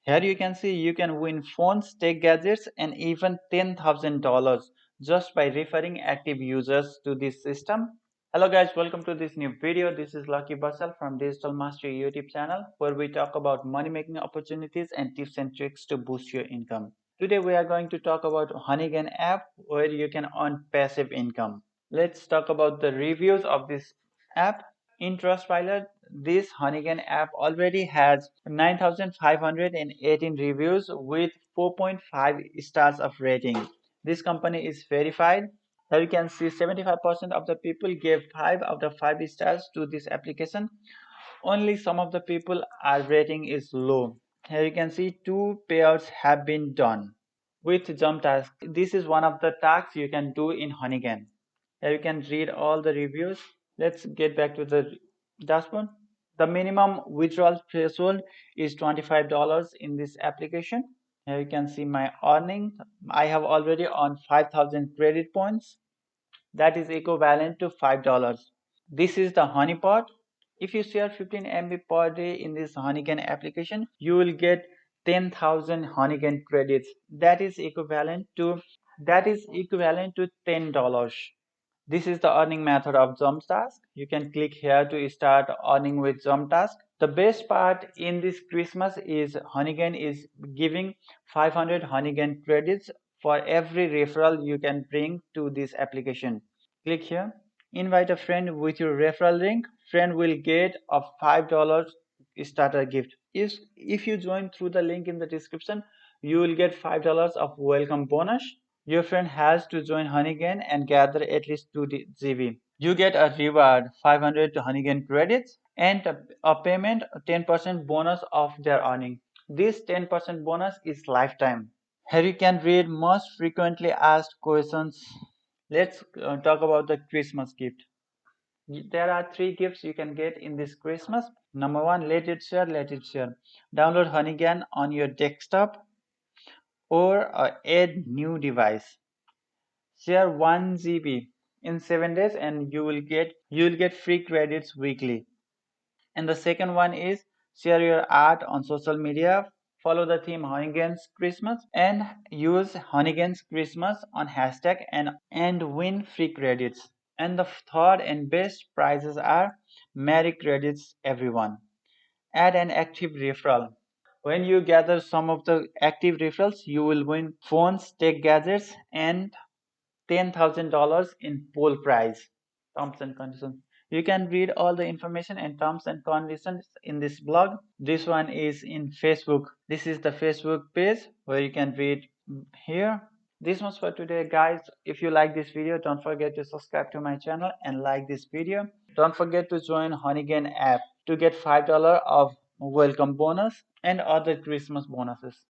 Here you can see you can win phones, tech gadgets, and even $10,000 just by referring active users to this system. Hello guys, welcome to this new video. This is Lucky Basal from Digital Mastery YouTube channel where we talk about money making opportunities and tips and tricks to boost your income. Today we are going to talk about HoneyGain app where you can earn passive income. Let's talk about the reviews of this app. In Trustpilot, this HoneyGain app already has 9,518 reviews with 4.5 stars of rating. This company is verified. Here you can see 75% of the people gave 5 out of 5 stars to this application. Only some of the people are rating is low. Here you can see 2 payouts have been done with jump task. This is one of the tasks you can do in HoneyGain. Here you can read all the reviews. Let's get back to the dashboard. The minimum withdrawal threshold is $25 in this application. Here you can see my earning. I have already earned 5,000 credit points. That is equivalent to $5. This is the honeypot. If you share 15 MB per day in this HoneyGain application, you will get 10,000 HoneyGain credits. That is equivalent to $10. This is the earning method of jump task. You can click here to start earning with jump task. The best part in this Christmas is HoneyGain is giving 500 HoneyGain credits for every referral you can bring to this application. Click here. Invite a friend with your referral link. Friend will get a $5 starter gift. If you join through the link in the description, you will get $5 of welcome bonus. Your friend has to join HoneyGain and gather at least 2 GB. You get a reward 500 HoneyGain credits and a payment 10% bonus of their earning. This 10% bonus is lifetime. Here you can read most frequently asked questions. Let's talk about the Christmas gift. There are 3 gifts you can get in this Christmas. Number 1, let it share, let it share. Download HoneyGain on your desktop or add new device. Share 1 GB in 7 days and you will get free credits weekly. And the second one is share your art on social media. Follow the theme HoneyGain's Christmas and use HoneyGain's Christmas on hashtag and win free credits. And the third and best prizes are Merry credits everyone. Add an active referral. When you gather some of the active referrals, you will win phones, tech gadgets, and $10,000 in pool prize. Terms and conditions. You can read all the information and terms and conditions in this blog. This one is in Facebook. This is the Facebook page where you can read here. This was for today, guys. If you like this video, don't forget to subscribe to my channel and like this video. Don't forget to join HoneyGain app to get $5 of welcome bonus and other Christmas bonuses.